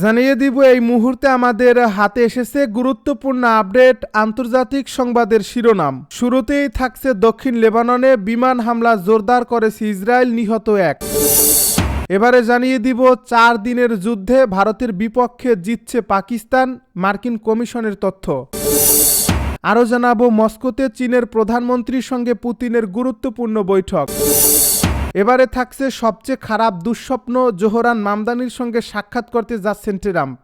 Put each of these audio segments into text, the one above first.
জানিয়ে দিব এই মুহূর্তে আমাদের হাতে এসেছে গুরুত্বপূর্ণ আপডেট আন্তর্জাতিক সংবাদের শিরোনাম। শুরুতেই থাকছে দক্ষিণ লেবাননে বিমান হামলা জোরদার করেছে ইসরায়েল, নিহত এক। এবারে জানিয়ে দিব 4 দিনের যুদ্ধে ভারতের বিপক্ষে জিতছে পাকিস্তান, মার্কিন কমিশনের তথ্য। আরও জানাবো মস্কোতে চীনের প্রধানমন্ত্রীর সঙ্গে পুতিনের গুরুত্বপূর্ণ বৈঠক। এবারে থাকছে সবচেয়ে খারাপ দুঃস্বপ্ন, জোহরান মামদানির সঙ্গে সাক্ষাৎ করতে যাচ্ছেন ট্রাম্প।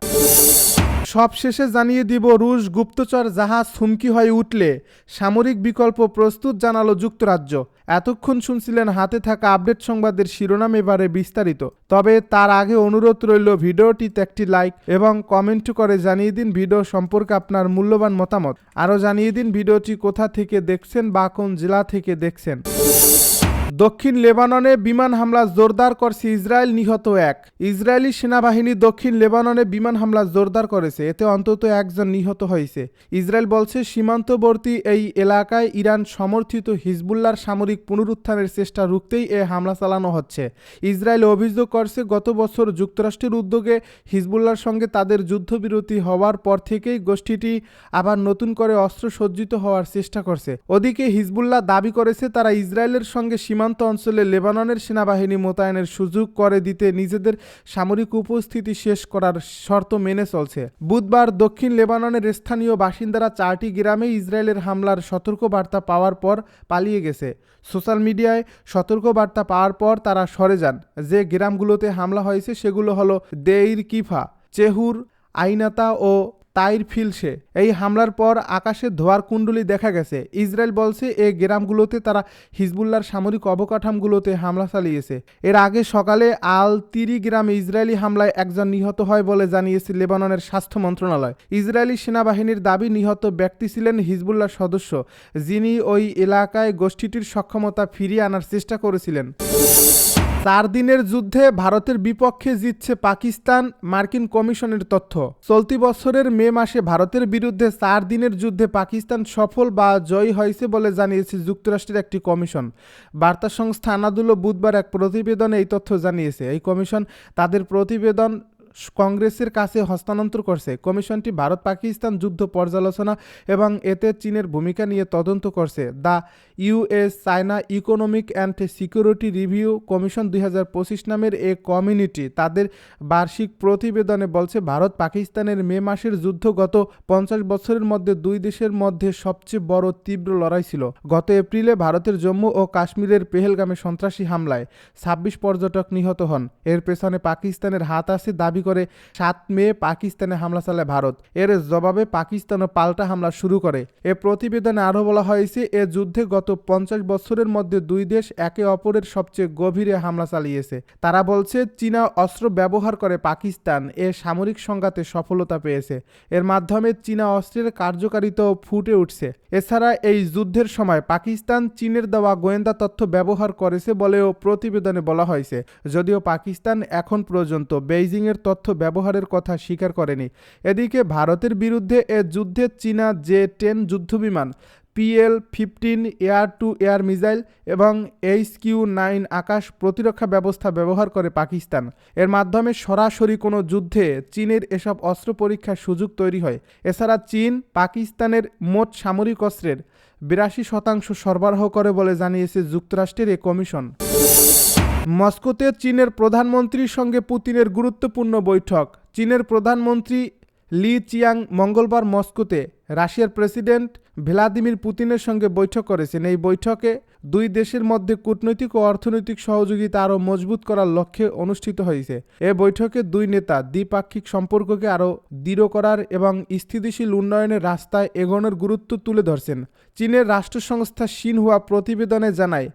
সবশেষে জানিয়ে দিব রুশ গুপ্তচর জাহাজ হুমকি হয়ে উঠলে সামরিক বিকল্প প্রস্তুত জানালো যুক্তরাজ্য। এতক্ষণ শুনছিলেন হাতে থাকা আপডেট সংবাদের শিরোনাম, এবারে বিস্তারিত। তবে তার আগে অনুরোধ রইল ভিডিওটিতে একটি লাইক এবং কমেন্ট করে জানিয়ে দিন ভিডিও সম্পর্কে আপনার মূল্যবান মতামত। আরও জানিয়ে দিন ভিডিওটি কোথা থেকে দেখছেন বা কোন জেলা থেকে দেখছেন। দক্ষিণ লেবাননে বিমান হামলা জোরদার করছে ইসরায়েল, নিহত এক। ইসরায়েলি সেনাবাহিনী দক্ষিণ লেবাননে বিমান হামলা জোরদার করেছে, এতে অন্তত একজন নিহত হয়েছে। ইসরায়েল বলছে সীমান্তবর্তী এই এলাকায় ইরান সমর্থিত হিজবুল্লাহর সামরিক পুনরুত্থানের চেষ্টা রুখতেই এ হামলা চালানো হচ্ছে। ইসরায়েল অভিযোগ করছে গত বছর যুক্তরাষ্ট্রের উদ্যোগে হিজবুল্লাহর সঙ্গে তাদের যুদ্ধবিরতি হওয়ার পর থেকেই গোষ্ঠীটি আবার নতুন করে অস্ত্রসজ্জিত হওয়ার চেষ্টা করছে। ওদিকে হিজবুল্লাহ দাবি করেছে তারা ইসরায়েলের সঙ্গে সীমান্ত অঞ্চলে লেবাননের সেনাবাহিনী মোতায়েনের সুযোগ করে দিতে নিজেদের সামরিক উপস্থিতি শেষ করার শর্ত মেনে চলছে। বুধবার দক্ষিণ লেবাননের স্থানীয় বাসিন্দারা 4টি গ্রামে ইসরায়েলের হামলার সতর্কবার্তা পাওয়ার পর পালিয়ে গেছে। সোশ্যাল মিডিয়ায় সতর্কবার্তা পাওয়ার পর তারা সরে যান। যে গ্রামগুলোতে হামলা হয়েছে সেগুলো হলো দেইর কিফা, চেহুর, আইনাতা ও তাইর ফিলসে। এই হামলার পর আকাশে ধোয়ার কুণ্ডলী দেখা গেছে। ইসরায়েল বলছে এই গ্রামগুলোতে তারা হিজবুল্লাহর সামরিক অবকাঠামোগুলোতে হামলা চালিয়েছে। এর আগে সকালে আল তিরি গ্রামে ইসরায়েলি হামলায় একজন নিহত হয় বলে জানিয়েছে লেবাননের স্বাস্থ্য মন্ত্রণালয়। ইসরায়েলি সেনাবাহিনীর দাবি নিহত ব্যক্তি ছিলেন হিজবুল্লাহ সদস্য, যিনি ওই এলাকায় গোষ্ঠীটির সক্ষমতা ফিরিয়ে আনার চেষ্টা করেছিলেন। 4 দিনের যুদ্ধে ভারতের বিপক্ষে জিতছে পাকিস্তান, মার্কিন কমিশনের তথ্য। চলতি বছরের মে মাসে ভারতের বিরুদ্ধে 4 দিনের যুদ্ধে পাকিস্তান সফল বা জয়ী হয়েছে বলে জানিয়েছে যুক্তরাষ্ট্রের একটি কমিশন। বার্তা সংস্থা আনাদুলো বুধবার এক প্রতিবেদনে এই তথ্য জানিয়েছে। এই কমিশন তাদের প্রতিবেদন কংগ্রেসের কাছে হস্তান্তর করছে। কমিশনটি ভারত পাকিস্তান যুদ্ধ পর্যালোচনা এবং এতে চীনের ভূমিকা নিয়ে তদন্ত করছে। The US China economic and security review commission 2025 নামের এ কমিউনিটি তাদের বার্ষিক প্রতিবেদনে বলছে ভারত পাকিস্তানের মে মাসের যুদ্ধ গত 50 বছরের মধ্যে দুই দেশের মধ্যে সবচেয়ে বড় তীব্র লড়াই ছিল। গত এপ্রিলে ভারতের জম্মু ও কাশ্মীরের পেহেলগামে সন্ত্রাসী হামলায় 26 পর্যটক নিহত হন। এর পেছনে পাকিস্তানের হাত আছে দাবি করে 7 মে পাকিস্তানে হামলা চালায় ভারত। এর জবাবে পাকিস্তানও পাল্টা হামলা শুরু করে। এ প্রতিবেদনে আরও বলা হয়েছে এ যুদ্ধে গত 50 বছরের মধ্যে দুই দেশ একে অপরের সবচেয়ে গভীরে হামলা চালিয়েছে। তারা বলছে চীনা অস্ত্র ব্যবহার করে পাকিস্তান এ সামরিক সংঘাতে সফলতা পেয়েছে। এর মাধ্যমে চীনা অস্ত্রের কার্যকারিতাও ফুটে উঠছে। এছাড়া এই যুদ্ধের সময় পাকিস্তান চীনের দেওয়া গোয়েন্দা তথ্য ব্যবহার করেছে বলেও প্রতিবেদনে বলা হয়েছে। যদিও পাকিস্তান এখন পর্যন্ত বেইজিংয়ের তথ্য ব্যবহারের কথা স্বীকার করেনি। এদিকে ভারতের বিরুদ্ধে এ যুদ্ধে চীনা জে-10 যুদ্ধবিমান, PL-15 air two air missile এবং HQ-9 আকাশ প্রতিরক্ষা ব্যবস্থা ব্যবহার করে পাকিস্তান। এর মাধ্যমে সরাসরি কোনো যুদ্ধে চীনের এসব অস্ত্র পরীক্ষার সুযোগ তৈরি হয়। এছাড়া চীন পাকিস্তানের মোট সামরিক অস্ত্রের 82% সরবরাহ করে বলে জানিয়েছে যুক্তরাষ্ট্রের এ কমিশন। মস্কোতে চীনের প্রধানমন্ত্রীর সঙ্গে পুতিনের গুরুত্বপূর্ণ বৈঠক। চীনের প্রধানমন্ত্রী লি চিয়াং মঙ্গলবার মস্কোতে রাশিয়ার প্রেসিডেন্ট ভ্লাদিমির পুতিনের সঙ্গে বৈঠক করেছেন। এই বৈঠকে দুই দেশের মধ্যে কূটনৈতিক ও অর্থনৈতিক সহযোগিতা আরও মজবুত করার লক্ষ্যে অনুষ্ঠিত হয়েছে। এ বৈঠকে দুই নেতা দ্বিপাক্ষিক সম্পর্ককে আরও দৃঢ় করার এবং স্থিতিশীল উন্নয়নের রাস্তায় এগোনোর গুরুত্ব তুলে ধরছেন। চীনের রাষ্ট্র সংস্থা সিনহুয়া প্রতিবেদনে জানায়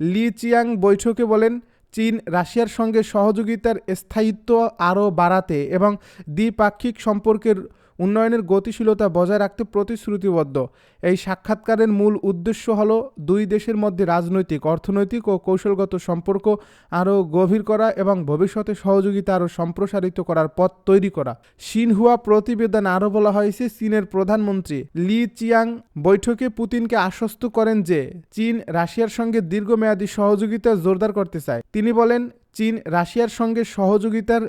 লি চিয়াং বৈঠকে বলেন চীন রাশিয়ার সঙ্গে সহযোগিতার স্থায়িত্ব আরও বাড়াতে এবং দ্বিপাক্ষিক সম্পর্কের উন্নয়নের গতিশীলতা বজায় রাখতে প্রতিশ্রুতিবদ্ধ। এই সাক্ষাৎকারের মূল উদ্দেশ্য হল দুই দেশের মধ্যে রাজনৈতিক, অর্থনৈতিক ও কৌশলগত সম্পর্ক আরও গভীর করা এবং ভবিষ্যতে সহযোগিতা আরও সম্প্রসারিত করার পথ তৈরি করা। সিনহুয়া প্রতিবেদনে আরও বলা হয়েছে চীনের প্রধানমন্ত্রী লি চিয়াং বৈঠকে পুতিনকে আশ্বস্ত করেন যে চীন রাশিয়ার সঙ্গে দীর্ঘমেয়াদী সহযোগিতা জোরদার করতে চায়। তিনি বলেন চীন রাশিয়ার সঙ্গে সহযোগিতার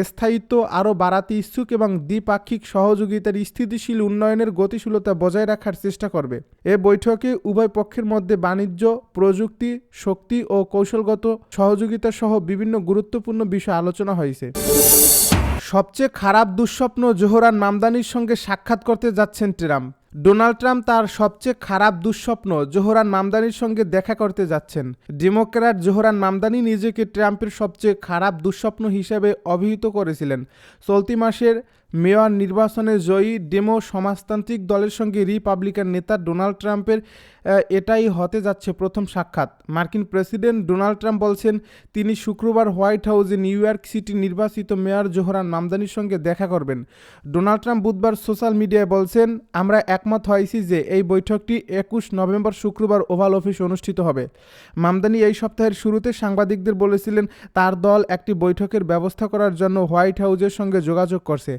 স্থায়িত্ব আরও বাড়াতে ইচ্ছুক এবং দ্বিপাক্ষিক সহযোগিতার স্থিতিশীল উন্নয়নের গতিশীলতা বজায় রাখার চেষ্টা করবে। এ বৈঠকে উভয় পক্ষের মধ্যে বাণিজ্য, প্রযুক্তি, শক্তি ও কৌশলগত সহযোগিতা সহ বিভিন্ন গুরুত্বপূর্ণ বিষয় আলোচনা হয়েছে। সবচেয়ে খারাপ দুঃস্বপ্ন, জোহরান মামদানির সঙ্গে সাক্ষাৎ করতে যাচ্ছেন ট্রাম্প। ডোনাল্ড ট্রাম্প তার সবচেয়ে খারাপ দুঃস্বপ্ন জোহরান মামদানির সঙ্গে দেখা করতে যাচ্ছেন। ডেমোক্র্যাট জোহরান মামদানি নিজেকে ট্রাম্পের সবচেয়ে খারাপ দুঃস্বপ্ন হিসেবে অভিহিত করেছিলেন। চলতি মাসের মেয়র নির্বাচনে জয়ী ডেমো সমাজতান্ত্রিক দলের সঙ্গে রিপাবলিকান নেতা ডোনাল্ড ট্রাম্পের এটাই হতে যাচ্ছে প্রথম সাক্ষাৎ। মার্কিন প্রেসিডেন্ট ডোনাল্ড ট্রাম্প বলছেন তিনি শুক্রবার হোয়াইট হাউসে নিউ ইয়র্ক সিটির নির্বাচিত মেয়র জোহরান মামদানির সঙ্গে দেখা করবেন। ডোনাল্ড ট্রাম্প বুধবার সোশ্যাল মিডিয়ায় বলছেন, আমরা একমত হয়েছি যে এই বৈঠকটি 21 নভেম্বর শুক্রবার ওভাল অফিসে অনুষ্ঠিত হবে। মামদানি এই সপ্তাহের শুরুতে সাংবাদিকদের বলেছিলেন তার দল একটি বৈঠকের ব্যবস্থা করার জন্য হোয়াইট হাউসের সঙ্গে যোগাযোগ করছে।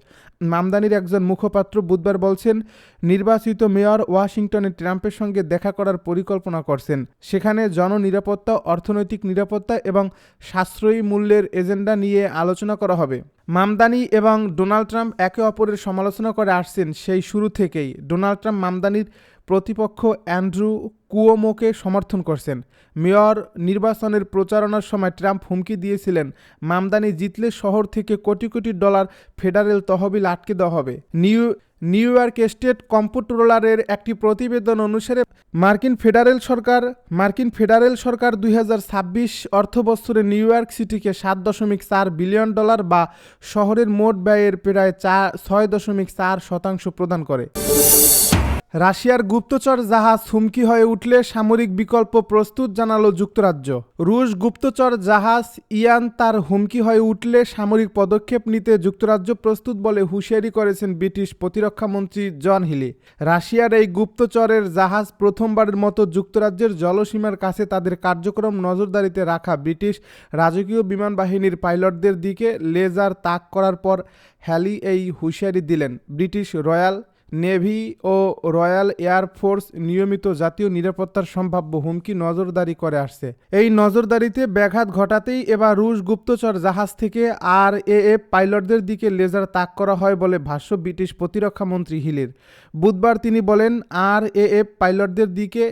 মামদানির একজন মুখপাত্র বুধবার বলছেন, নির্বাচিত মেয়র ওয়াশিংটনে ট্রাম্পের সঙ্গে দেখা করার পরিকল্পনা করছেন। সেখানে জননিরাপত্তা, অর্থনৈতিক নিরাপত্তা এবং সাশ্রয়ী মূল্যের এজেন্ডা নিয়ে আলোচনা করা হবে। মামদানি এবং ডোনাল্ড ট্রাম্প একে অপরের সমালোচনা করে আসছেন সেই শুরু থেকেই। ডোনাল্ড ট্রাম্প মামদানির প্রতিপক্ষ অ্যান্ড্রু কুওমোকে সমর্থন করছেন। মেয়র নির্বাচনের প্রচারণার সময় ট্রাম্প হুমকি দিয়েছিলেন, মামদানি জিতলে শহর থেকে কোটি কোটি ডলার ফেডারেল তহবিল আটকে দেওয়া হবে। নিউ ইয়র্ক স্টেট কম্পট্রোলারের একটি প্রতিবেদন অনুসারে মার্কিন ফেডারেল সরকার 2026 অর্থবছরে নিউ ইয়র্ক সিটিকে $7.4 বিলিয়ন বা শহরের মোট ব্যয়ের প্রায় 6.4% প্রদান করে। রাশিয়ার গুপ্তচর জাহাজ হুমকি হয়ে উঠলে সামরিক বিকল্প প্রস্তুত জানালো যুক্তরাজ্য। রুশ গুপ্তচর জাহাজ ইয়ান তার হুমকি হয়ে উঠলে সামরিক পদক্ষেপ নিতে যুক্তরাজ্য প্রস্তুত বলে হুঁশিয়ারি করেছেন ব্রিটিশ প্রতিরক্ষামন্ত্রী জন হিলি। রাশিয়ার এই গুপ্তচরের জাহাজ প্রথমবারের মতো যুক্তরাজ্যের জলসীমার কাছে তাদের কার্যক্রম নজরদারিতে রাখা ব্রিটিশ রাজকীয় বিমান বাহিনীর পাইলটদের দিকে লেজার তাক করার পর হ্যালি এই হুঁশিয়ারি দিলেন। ব্রিটিশ রয়্যাল নেভি ও রয়্যাল এয়ার ফোর্স নিয়মিত জাতীয় নিরাপত্তার সম্ভাব্য হুমকি নজরদারি করে আসছে। এই নজরদারিতে ব্যাঘাত ঘটাতেই এবার রুশ গুপ্তচর জাহাজ থেকে RAF পাইলটদের দিকে লেজার তাক করা হয় বলে ভাষ্য ব্রিটিশ প্রতিরক্ষামন্ত্রী হিলির। বুধবার তিনি বলেন, RAF পাইলটদের দিকে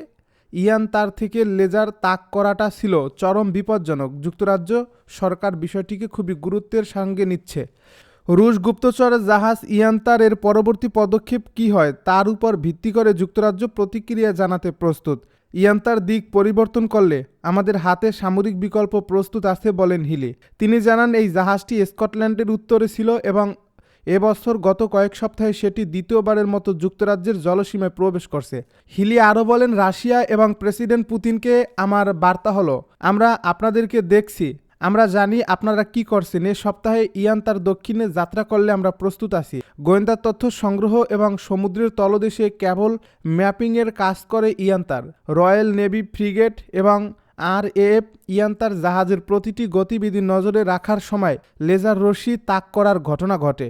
ইয়ান তার থেকে লেজার তাক করাটা ছিল চরম বিপজ্জনক। যুক্তরাজ্য সরকার বিষয়টিকে খুবই গুরুত্বের সঙ্গে নিচ্ছে। রুশ গুপ্তচর জাহাজ ইয়ান্তার এর পরবর্তী পদক্ষেপ কী হয় তার উপর ভিত্তি করে যুক্তরাজ্য প্রতিক্রিয়া জানাতে প্রস্তুত। ইয়ান্তার দিক পরিবর্তন করলে আমাদের হাতে সামরিক বিকল্প প্রস্তুত আছে বলেন হিলি। তিনি জানান, এই জাহাজটি স্কটল্যান্ডের উত্তরে ছিল এবং এবছর গত কয়েক সপ্তাহে সেটি দ্বিতীয়বারের মতো যুক্তরাজ্যের জলসীমায় প্রবেশ করছে। হিলি আরও বলেন, রাশিয়া এবং প্রেসিডেন্ট পুতিনকে আমার বার্তা হলো, আমরা আপনাদেরকে দেখছি, আমরা জানি আপনারা কি করছেন। এ সপ্তাহে ইয়ান তার দক্ষিণে যাত্রা করলে আমরা প্রস্তুত আছি। গোয়েন্দা তথ্য সংগ্রহ এবং সমুদ্রের তলদেশে কেবল ম্যাপিংয়ের কাজ করে ইয়ান্তার। রয়্যাল নেভি ফ্রিগেট এবং RAF ইয়ান্তার জাহাজের প্রতিটি গতিবিধি নজরে রাখার সময় লেজার রশ্মি তাক করার ঘটনা ঘটে।